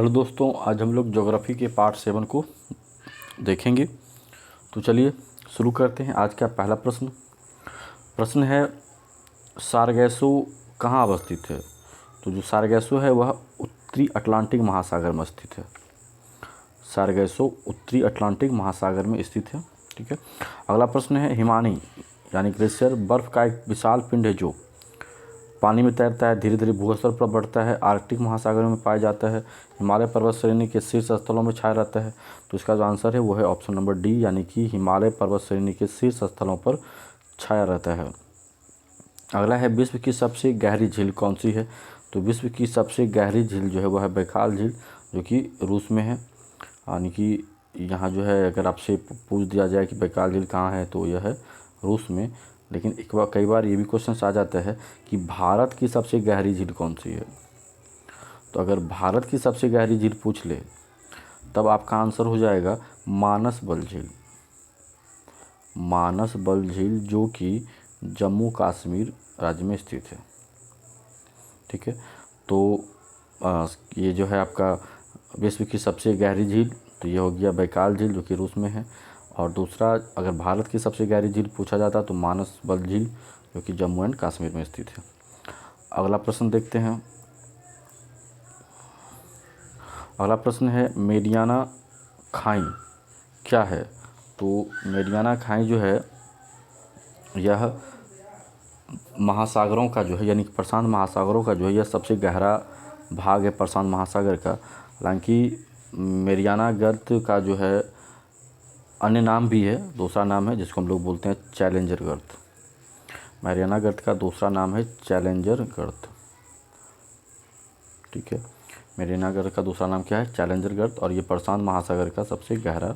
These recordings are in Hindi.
हेलो दोस्तों, आज हम लोग ज्योग्राफी के पार्ट 7 को देखेंगे। तो चलिए शुरू करते हैं। आज का पहला प्रश्न है, सारगैसो कहाँ अवस्थित है? तो जो सारगैसो है वह उत्तरी अटलांटिक महासागर में स्थित है। सारगैसो उत्तरी अटलांटिक महासागर में स्थित है। ठीक है। अगला प्रश्न है, हिमानी यानी ग्लेशियर बर्फ़ का एक विशाल पिंड है जो पानी में तैरता है, धीरे धीरे भूस्तर पर बढ़ता है, आर्कटिक महासागर में पाया जाता है, हिमालय पर्वत श्रेणी के शीर्ष स्थलों में छाया रहता है। तो इसका जो आंसर है वो है ऑप्शन नंबर डी, यानी कि हिमालय पर्वत श्रेणी के शीर्ष स्थलों पर छाया रहता है। अगला है, विश्व की सबसे गहरी झील कौन सी है? तो विश्व की सबसे गहरी झील जो है वह है बैकाल झील, जो कि रूस में है। यानी कि यहाँ जो है, अगर आपसे पूछ दिया जाए कि बैकाल झील कहाँ है तो यह है रूस में। लेकिन कई बार ये भी क्वेश्चन आ जाता है कि भारत की सबसे गहरी झील कौन सी है। तो अगर भारत की सबसे गहरी झील पूछ ले तब आपका आंसर हो जाएगा मानस बल झील। मानस बल झील जो कि जम्मू कश्मीर राज्य में स्थित है। ठीक है। तो ये जो है आपका विश्व की सबसे गहरी झील, तो ये हो गया बैकाल झील जो कि रूस में है। और दूसरा, अगर भारत की सबसे गहरी झील पूछा जाता तो मानस बल झील जो कि जम्मू एंड कश्मीर में स्थित है। अगला प्रश्न देखते हैं। अगला प्रश्न है, मेरियाना खाई क्या है? तो मेरियाना खाई जो है यह महासागरों का जो है, यानी कि प्रशांत महासागरों का जो है, यह सबसे गहरा भाग है प्रशांत महासागर का। हालांकि मेरियाना गर्त का जो है अन्य नाम भी है, दूसरा नाम है जिसको हम लोग बोलते हैं चैलेंजर गर्त। मैरियाना गर्त का दूसरा नाम है चैलेंजर गर्त। ठीक है। मैरियाना गर्त का दूसरा नाम क्या है? चैलेंजर गर्त। और ये प्रशांत महासागर का सबसे गहरा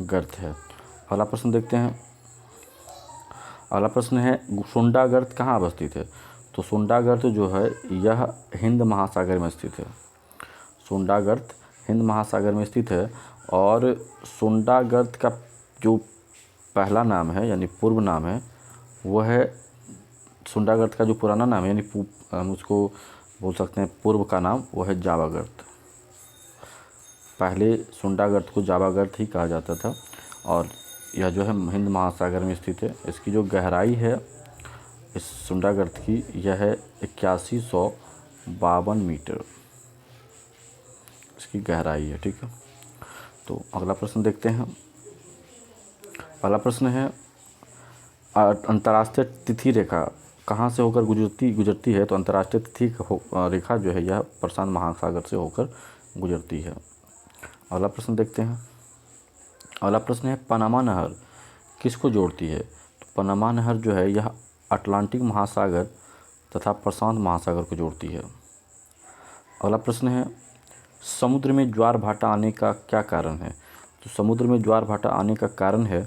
गर्त है। अगला प्रश्न देखते हैं। अगला प्रश्न है, सुंडा गर्त कहाँ अवस्थित है? तो सुंडा गर्त जो है यह हिंद महासागर में स्थित है। सुंडा गर्त हिंद महासागर में स्थित है। और सुंडा गर्त का जो पहला नाम है यानी पूर्व नाम है वो है, सुंडा गर्त का जो पुराना नाम है यानी हम उसको बोल सकते हैं पूर्व का नाम, वो है जावा गर्त। पहले सुंडा गर्त को जावा गर्त ही कहा जाता था। और यह जो है हिंद महासागर में स्थित है। इसकी जो गहराई है इस सुंडा गर्त की, यह है 8152 मीटर इसकी गहराई है। ठीक है। तो अगला प्रश्न देखते हैं। अगला प्रश्न है, अंतर्राष्ट्रीय तिथि रेखा कहाँ से होकर गुजरती है? तो अंतर्राष्ट्रीय तिथि रेखा जो है यह प्रशांत महासागर से होकर गुजरती है। अगला प्रश्न देखते हैं। अगला प्रश्न है, पनामा नहर किसको जोड़ती है? तो पनामा नहर जो है यह अटलांटिक महासागर तथा प्रशांत महासागर को जोड़ती है। अगला प्रश्न है, समुद्र में ज्वार भाटा आने का क्या कारण है? तो समुद्र में ज्वार भाटा आने का कारण है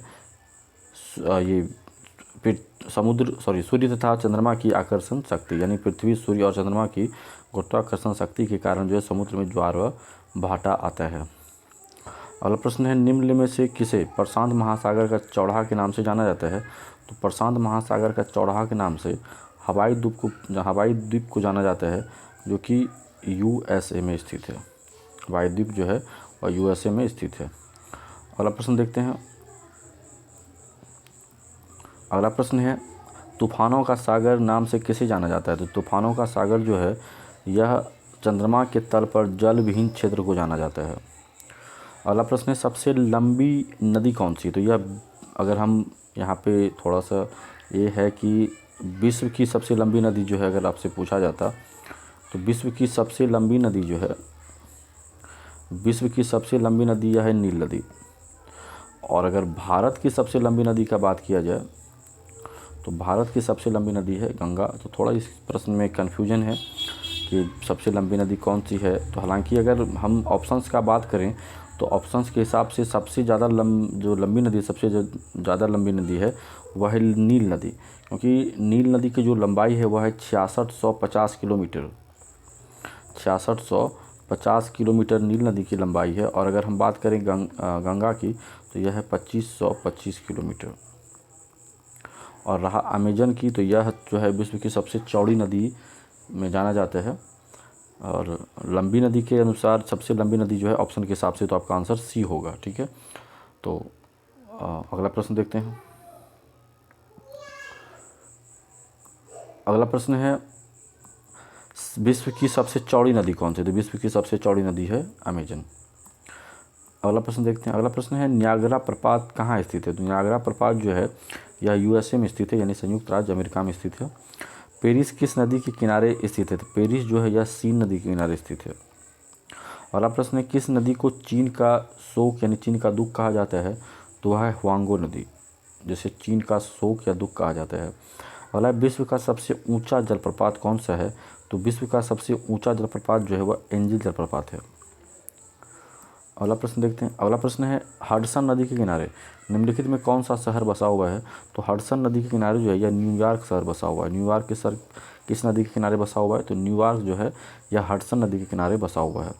सूर्य तथा चंद्रमा की आकर्षण शक्ति, यानी पृथ्वी, सूर्य और चंद्रमा की गुरुत्वाकर्षण शक्ति के कारण जो है समुद्र में ज्वार व भाटा आता है। अगला प्रश्न है, निम्न में से किसे प्रशांत महासागर का चौराहा के नाम से जाना जाता है? तो प्रशांत महासागर का चौराहा के नाम से हवाई द्वीप को जाना जाता है, जो कि यूएसए में स्थित है। हवाई द्वीप जो है वह यूएसए में स्थित है। अगला प्रश्न देखते हैं। अगला प्रश्न है, तूफानों का सागर नाम से किसे जाना जाता है? तो तूफानों का सागर जो है यह चंद्रमा के तल पर जल विहीन क्षेत्र को जाना जाता है। अगला प्रश्न है, सबसे लंबी नदी कौन सी? तो यह, अगर हम यहाँ पे थोड़ा सा ये है कि विश्व की सबसे लंबी नदी जो है, अगर आपसे पूछा जाता तो विश्व की सबसे लंबी नदी जो है, विश्व की सबसे लंबी नदी यह है नील नदी। और अगर भारत की सबसे लंबी नदी का बात किया जाए तो भारत की सबसे लंबी नदी है गंगा। तो थोड़ा इस प्रश्न में कन्फ्यूजन है कि सबसे लंबी नदी कौन सी है। तो हालांकि अगर हम ऑप्शंस का बात करें तो ऑप्शंस के हिसाब से सबसे ज़्यादा सबसे ज़्यादा लंबी नदी है वह है नील नदी, क्योंकि नील नदी की जो लंबाई है वह है 6650 किलोमीटर। 6650 किलोमीटर नील नदी की लंबाई है। और अगर हम बात करें गंगा की तो यह है 2525 किलोमीटर। और रहा अमेजन की, तो यह जो है विश्व की सबसे चौड़ी नदी में जाना जाता है और लंबी नदी के अनुसार सबसे लंबी नदी जो है ऑप्शन के हिसाब से तो आपका आंसर सी होगा। ठीक है, तो अगला प्रश्न देखते हैं। अगला प्रश्न है विश्व की सबसे चौड़ी नदी कौन सी? तो विश्व की सबसे चौड़ी नदी है अमेजन। अगला प्रश्न देखते हैं। अगला प्रश्न है नियाग्रा प्रपात कहाँ स्थित है? तो नियाग्रा प्रपात जो है यह यूएसए में स्थित है, यानी संयुक्त राज्य अमेरिका में स्थित है। पेरिस किस नदी के किनारे स्थित है? तो पेरिस जो है यह सीन नदी के किनारे स्थित है। अगला प्रश्न है किस नदी को चीन का शोक यानी चीन का दुख कहा जाता है? तो वह है हुआंगो नदी, जिसे चीन का शोक या दुख कहा जाता है। अगला विश्व का सबसे ऊंचा जलप्रपात कौन सा है? तो विश्व का सबसे ऊंचा जलप्रपात जो है वह एंजिल जलप्रपात है। अगला प्रश्न देखते हैं। अगला प्रश्न है हडसन नदी के किनारे निम्नलिखित में कौन सा शहर बसा हुआ है? तो हडसन नदी के किनारे जो है यह न्यूयॉर्क शहर बसा हुआ है। न्यूयॉर्क के शहर किस नदी के किनारे बसा हुआ है? तो न्यूयॉर्क जो है यह हडसन नदी के किनारे बसा हुआ है।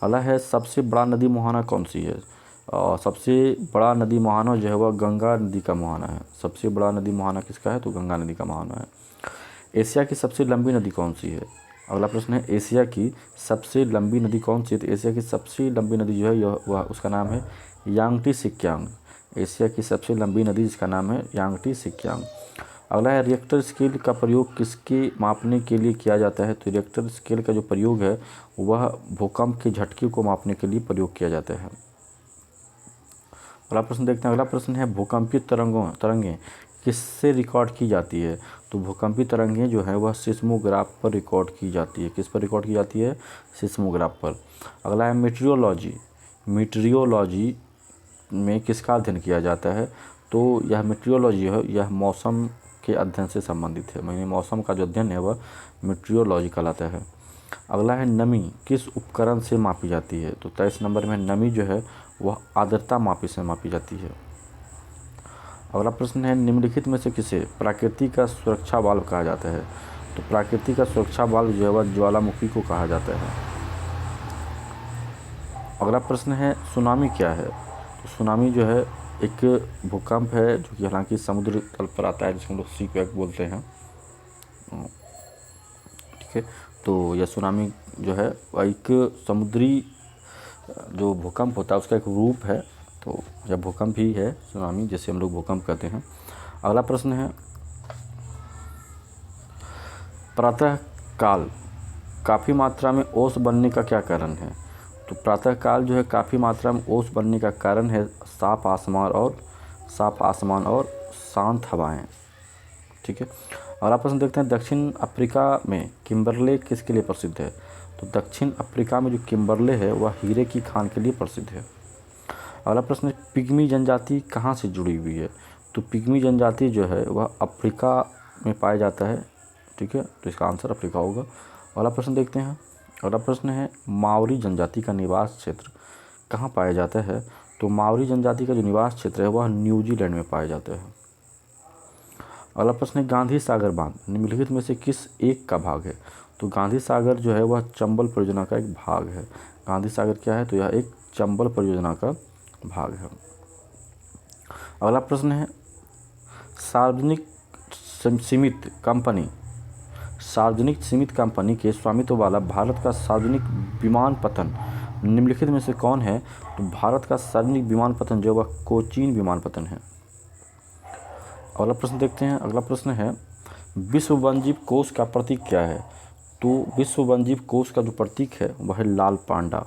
अगला है सबसे बड़ा नदी मुहाना कौन सी है? सबसे बड़ा नदी मुहाना जो है वह गंगा नदी का मुहाना है। सबसे बड़ा नदी मुहाना किसका है? तो गंगा नदी का मुहाना है। एशिया की सबसे लंबी नदी कौन सी है? अगला प्रश्न है एशिया की सबसे लंबी नदी कौन सी है? तो एशिया की सबसे लंबी नदी जो है वह उसका नाम है यांगटी सिक्यांग। एशिया की सबसे लंबी नदी जिसका नाम है यांगटी सिक्यांग। अगला है रिएक्टर स्केल का प्रयोग किसके मापने के लिए किया जाता है? तो रिएक्टर स्केल का जो प्रयोग है वह भूकंप के झटके को मापने के लिए प्रयोग किया जाता है। अगला प्रश्न देखते हैं। अगला प्रश्न है भूकंपीय तरंगें किससे रिकॉर्ड की जाती है? तो भूकंपीय तरंगें जो है वह सिस्मोग्राफ पर रिकॉर्ड की जाती है। किस पर रिकॉर्ड की जाती है? सिस्मोग्राफ पर। अगला है मीटरियोलॉजी। मीटरियोलॉजी में किसका अध्ययन किया जाता है? तो यह मीटरियोलॉजी है यह मौसम के अध्ययन से संबंधित है, यानी मौसम का जो अध्ययन है वह मीटरियोलॉजी कहलाता है। अगला है नमी किस उपकरण से मापी जाती है? तो 23 नंबर में नमी जो है वह आर्द्रता मापी से मापी जाती है। अगला प्रश्न है निम्नलिखित में से किसे प्राकृतिक का सुरक्षा वाल्व कहा जाता है? तो प्राकृतिक का सुरक्षा वाल्व जो है वह ज्वालामुखी को कहा जाता है। अगला प्रश्न है सुनामी क्या है? तो सुनामी जो है एक भूकंप है जो कि हालांकि समुद्र तल पर आता है, जिसको हम लोग सी क्वेक बोलते हैं। ठीक है, तो यह सुनामी जो है एक समुद्री जो भूकंप होता है उसका एक रूप है, तो यह भूकंप ही है सुनामी, जिसे हम लोग भूकंप कहते हैं। अगला प्रश्न है प्रातः काल काफ़ी मात्रा में ओस बनने का क्या कारण है? तो प्रातः काल जो है काफ़ी मात्रा में ओस बनने का कारण है साफ आसमान और शांत हवाएं। ठीक है, अगला प्रश्न देखते हैं दक्षिण अफ्रीका में किम्बरले किसके लिए प्रसिद्ध है? तो दक्षिण अफ्रीका में जो किम्बरले है वह हीरे की खान के लिए प्रसिद्ध है। अगला प्रश्न है पिग्मी जनजाति कहाँ से जुड़ी हुई है? तो पिग्मी जनजाति जो है वह अफ्रीका में पाया जाता है। ठीक है, तो इसका आंसर अफ्रीका होगा। अगला प्रश्न देखते हैं। अगला प्रश्न है मावरी जनजाति का निवास क्षेत्र कहाँ पाया जाता है? तो मावरी जनजाति का जो निवास क्षेत्र है वह न्यूजीलैंड में पाया जाता है। अगला प्रश्न है गांधी सागर बांध निम्नलिखित में से किस एक का भाग है? तो गांधी सागर जो है वह चंबल परियोजना का एक भाग है। गांधी सागर क्या है? तो यह एक चंबल परियोजना का भाग है। अगला प्रश्न है सार्वजनिक सीमित कंपनी के स्वामित्व वाला भारत का सार्वजनिक विमानपत्तन निम्नलिखित में से कौन है? तो भारत का सार्वजनिक विमानपत्तन जो वह कोचीन विमानपत्तन है। अगला प्रश्न देखते हैं। अगला प्रश्न है विश्व वन्यजीव कोष का प्रतीक क्या है? तो विश्व वन्यजीव कोष का जो प्रतीक है वह है लाल पांडा।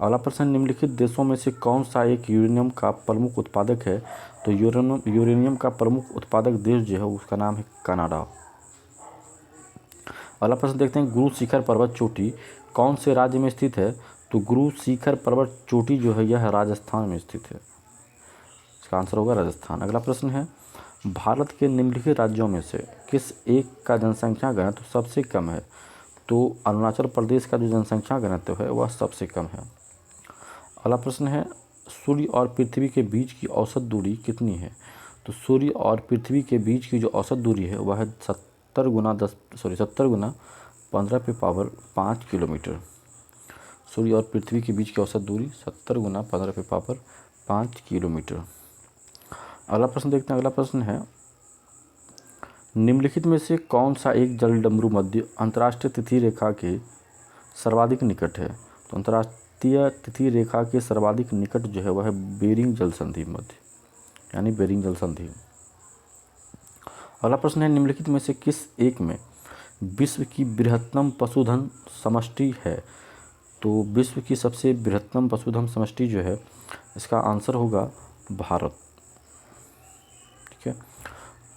अगला प्रश्न निम्नलिखित देशों में से कौन सा एक यूरेनियम का प्रमुख उत्पादक है? तो यूरेनियम का प्रमुख उत्पादक देश जो है उसका नाम है कनाडा। अगला प्रश्न देखते हैं गुरु शिखर पर्वत चोटी कौन से राज्य में स्थित है? तो गुरु शिखर पर्वत चोटी जो है यह राजस्थान में स्थित है। इसका आंसर होगा राजस्थान। अगला प्रश्न है भारत के निम्नलिखित राज्यों में से किस एक का जनसंख्या घनत्व सबसे कम है? तो अरुणाचल प्रदेश का जो जनसंख्या घनत्व है वह सबसे कम है। अगला प्रश्न है सूर्य और पृथ्वी के बीच की औसत दूरी कितनी है? तो सूर्य और पृथ्वी के बीच की जो औसत दूरी है वह है 70 गुना 10 किलोमीटर। सूर्य और पृथ्वी के बीच की औसत दूरी 70 गुना 10 किलोमीटर। अगला प्रश्न देखते हैं। अगला प्रश्न है निम्नलिखित में से कौन सा एक जलडमरू मध्य अंतर्राष्ट्रीय तिथि रेखा के सर्वाधिक निकट है? तो अंतर्राष्ट्रीय तिथि रेखा के सर्वाधिक निकट जो है वह है बेरिंग जल संधि मध्य, यानी बेरिंग जल संधि। अगला प्रश्न है, निम्नलिखित में से किस एक में विश्व की बृहत्तम पशुधन समष्टि है? तो विश्व की सबसे बृहत्तम पशुधन समष्टि जो है, इसका आंसर होगा भारत। ठीक है।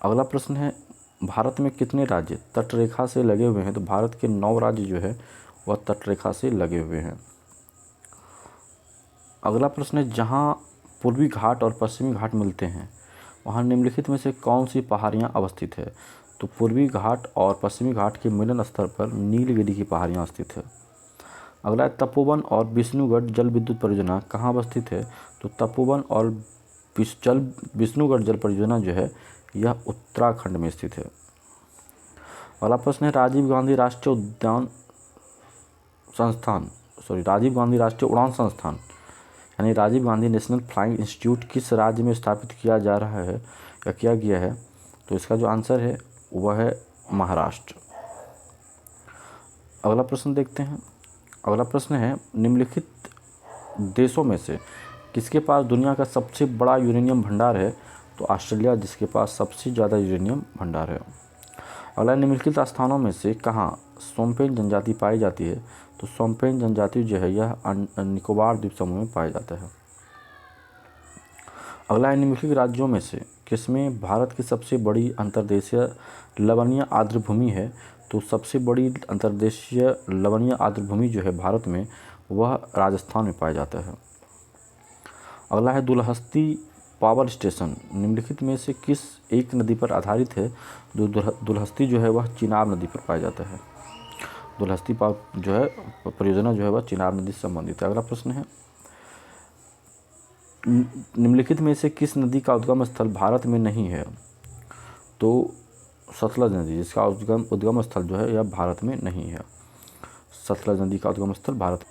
अगला प्रश्न है, भारत में कितने राज्य तटरेखा से लगे हुए हैं? तो भारत के 9 राज्य जो है वह तटरेखा से लगे हुए हैं। अगला प्रश्न है, जहाँ पूर्वी घाट और पश्चिमी घाट मिलते हैं वहाँ निम्नलिखित में से कौन सी पहाड़ियाँ अवस्थित है? तो पूर्वी घाट और पश्चिमी घाट के मिलन स्थल पर नीलगिरी की पहाड़ियाँ स्थित है। अगला है, तपोवन और विष्णुगढ़ जल विद्युत परियोजना कहाँ अवस्थित है? तो तपोवन और विष्णुगढ़ जल परियोजना जो है यह उत्तराखंड में स्थित है। अगला प्रश्न है, राजीव गांधी राष्ट्रीय उड़ान संस्थान यानी Rajiv Gandhi national flying institute किस राज्य में स्थापित किया जा रहा है या किया गया है? तो इसका जो आंसर है वह है महाराष्ट्र। अगला प्रश्न देखते हैं। अगला प्रश्न है, निम्नलिखित देशों में से किसके पास दुनिया का सबसे बड़ा यूरेनियम भंडार है? तो ऑस्ट्रेलिया, जिसके पास सबसे ज़्यादा यूरेनियम भंडार है। अगला, निम्नलिखित स्थानों में से कहाँ सोम्पेन जनजाति पाई जाती है? तो सोम्पेन जनजाति जो है यह निकोबार द्वीप समूह में पाया जाता है। अगला, निम्नलिखित राज्यों में से किसमें भारत की सबसे बड़ी अंतर्देशीय लवणीय आर्द्र भूमि है? तो सबसे बड़ी अंतर्देशीय लवणीय आर्द्र भूमि जो है भारत में वह राजस्थान में पाया जाता है। अगला है, दुलहस्ती पावर स्टेशन निम्नलिखित में से किस एक नदी पर आधारित है? दुलहस्ती जो है वह चिनाब नदी पर पाया जाता है। दुलहस्ती पावर जो है परियोजना जो है वह चिनाब नदी से संबंधित है। अगला प्रश्न है, निम्नलिखित में से किस नदी का उद्गम स्थल भारत में नहीं है? तो सतलज नदी, जिसका उद्गम स्थल जो है यह भारत में नहीं है। सतलज नदी का उद्गम स्थल भारत।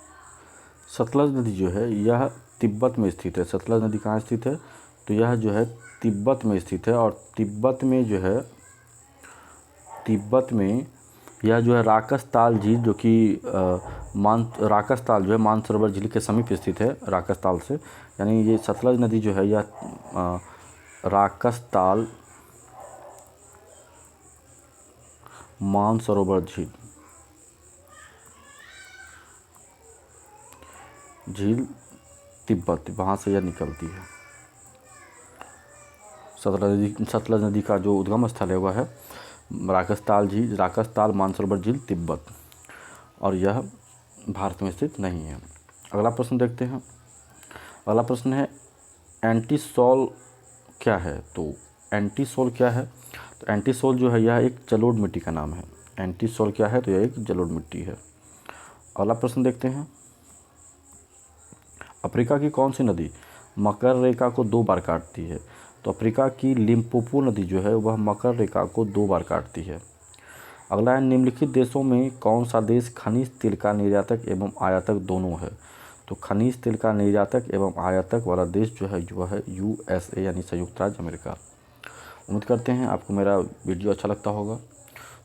सतलज नदी जो है यह तिब्बत में स्थित है। सतलज नदी कहाँ स्थित है? तो यह जो है तिब्बत में स्थित है। और तिब्बत में यह जो है राकसताल झील जो कि राकसताल जो है मानसरोवर झील के समीप स्थित है। राकसताल से यानी ये सतलज नदी जो है यह राकसताल मानसरोवर झील तिब्बत, वहाँ से यह निकलती है। सतलज नदी का जो उद्गम स्थल है वह है राकसताल मानसरोवर झील तिब्बत, और यह भारत में स्थित नहीं है। अगला प्रश्न देखते हैं। अगला प्रश्न है, एंटीसोल क्या है? तो एंटीसोल क्या है? तो एंटीसोल जो है यह एक जलोढ़ मिट्टी का नाम है। एंटीसोल क्या है? तो यह एक जलोढ़ मिट्टी है। अगला प्रश्न देखते हैं। अफ्रीका की कौन सी नदी मकर रेखा को 2 बार काटती है? तो अफ्रीका की लिम्पोपो नदी जो है वह मकर रेखा को 2 बार काटती है। अगला है, निम्नलिखित देशों में कौन सा देश खनिज तेल का निर्यातक एवं आयातक दोनों है? तो खनिज तेल का निर्यातक एवं आयातक वाला देश जो है वह है USA यानी संयुक्त राज्य अमेरिका। उम्मीद करते हैं आपको मेरा वीडियो अच्छा लगता होगा,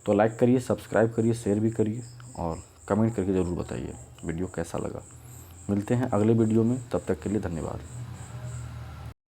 तो लाइक करिए, सब्सक्राइब करिए, शेयर भी करिए और कमेंट करके ज़रूर बताइए वीडियो कैसा लगा। मिलते हैं अगले वीडियो में, तब तक के लिए धन्यवाद।